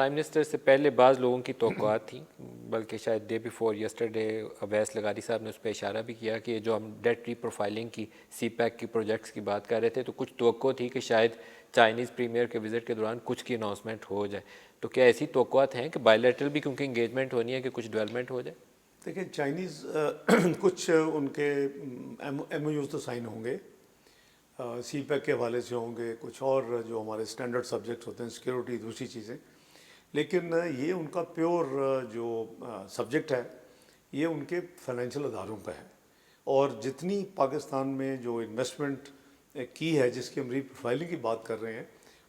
Prime minister سے پہلے بعض لوگوں کی توقعات تھیں، بلکہ شاید ڈے بیفور یسٹرڈے اویس لغاری صاحب نے اس پہ اشارہ بھی کیا کہ جو ہم ڈیٹ ری پروفائلنگ کی سی پیک کی پروجیکٹس کی بات کر رہے تھے تو کچھ توقع تھی کہ شاید چائنیز پریمیئر کے وزٹ کے دوران کچھ کی اناؤنسمنٹ ہو جائے. تو کیا ایسی توقعات ہیں کہ بائی لیٹرل بھی کیونکہ انگیجمنٹ ہونی ہے کہ کچھ ڈیولپمنٹ ہو جائے؟ دیکھیں چائنیز کچھ ان کے ایم او یوز تو سائن ہوں گے، سی پیک کے حوالے سے ہوں گے، کچھ اور جو ہمارے اسٹینڈرڈ سبجیکٹس ہوتے ہیں، سیکیورٹی، دوسری چیزیں، لیکن یہ ان کا پیور جو سبجیکٹ ہے یہ ان کے فائنینشیل اداروں کا ہے. اور جتنی پاکستان میں جو انویسٹمنٹ کی ہے، جس کی ہم ری پروفائلنگ کی بات کر رہے ہیں،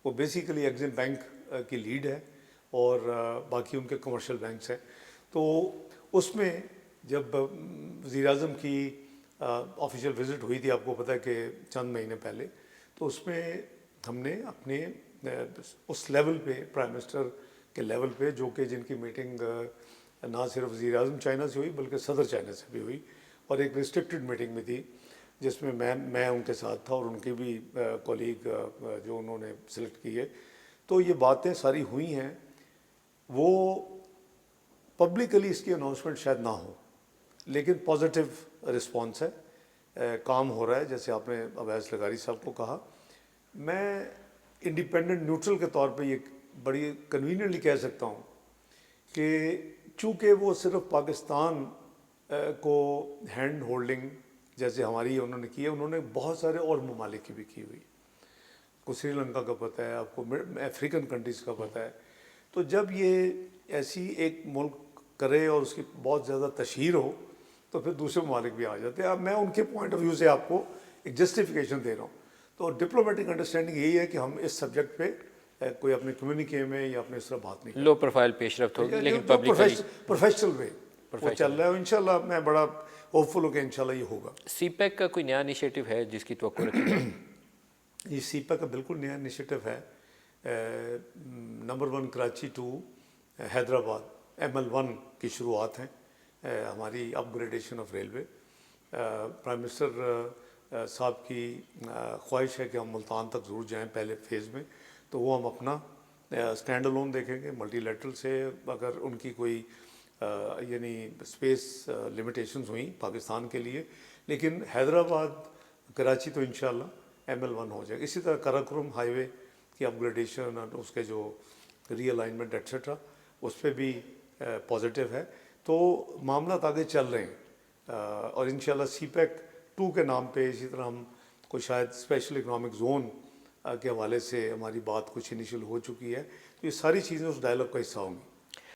وہ بیسیکلی ایگزم بینک کی لیڈ ہے اور باقی ان کے کمرشل بینکس ہیں. تو اس میں جب وزیر اعظم کی آفیشیل وزٹ ہوئی تھی، آپ کو پتہ ہے کہ چند مہینے پہلے، تو اس میں ہم نے اپنے اس لیول پہ پرائم منسٹر کے لیول پہ، جو کہ جن کی میٹنگ نہ صرف وزیر اعظم چائنا سے ہوئی بلکہ صدر چائنا سے بھی ہوئی، اور ایک ریسٹرکٹڈ میٹنگ بھی تھی جس میں میں ان کے ساتھ تھا اور ان کی بھی کولیگ جو انہوں نے سلیکٹ کی ہے. تو یہ باتیں ساری ہوئی ہیں. وہ پبلکلی اس کی اناؤنسمنٹ شاید نہ ہو، لیکن پازیٹیو رسپانس ہے، کام ہو رہا ہے. جیسے آپ نے اویس لغاری صاحب کو کہا، میں انڈیپینڈنٹ نیوٹرل کے طور پہ یہ بڑی کنوینئنٹلی کہہ سکتا ہوں کہ چونکہ وہ صرف پاکستان کو ہینڈ ہولڈنگ جیسے ہماری انہوں نے کی ہے، انہوں نے بہت سارے اور ممالک کی بھی کی ہوئی. کو سری لنکا کا پتہ ہے آپ کو، افریقن کنٹریز کا پتہ ہے. تو جب یہ ایسی ایک ملک کرے اور اس کی بہت زیادہ تشہیر ہو تو پھر دوسرے ممالک بھی آ جاتے ہیں. اب میں ان کے پوائنٹ آف ویو سے آپ کو ایک جسٹیفیکیشن دے رہا ہوں. تو ڈپلومیٹک انڈرسٹینڈنگ یہی ہے کہ ہم اس سبجیکٹ پہ کوئی اپنے کمیونیکے میں یا اپنے اس طرح بات نہیں کرتے. لو پروفائل پیش رفت ہوگی لیکن جو پبلکلی پروفیشنل وے وہ چل رہا ہے. انشاءاللہ میں بڑا ہوپ فل ہوں کہ انشاءاللہ یہ ہوگا. سی پیک کا کوئی نیا انیشیٹو ہے جس کی توقع رکھی جائے؟ یہ سی پیک کا بالکل نیا انیشیٹو ہے. Number 1 Karachi to Hyderabad ML1 کی شروعات ہیں. ہماری upgradation of railway. Prime minister صاحب کی خواہش ہے کہ ہم ملتان تک ضرور جائیں پہلے فیز میں. تو وہ ہم اپنا اسٹینڈ الون دیکھیں گے ملٹی لیٹرل سے. اگر ان کی کوئی یعنی اسپیس لمیٹیشنز ہوئیں پاکستان کے لیے، لیکن حیدرآباد کراچی تو انشاءاللہ ML1 ہو جائے. اسی طرح کراکرم ہائی وے کی اپ گریڈیشن اور اس کے جو ری الائنمنٹ ایٹسٹرا، اس پہ بھی پازیٹیو ہے. تو معاملات آگے چل رہے ہیں اور انشاءاللہ سی پیک 2 کے نام پہ اسی طرح ہم کوئی شاید اسپیشل اکنامک زون کے حوالے سے ہماری بات کچھ انیشیل ہو چکی ہے. تو یہ ساری چیزیں اس ڈائلاگ کا حصہ ہوں گی.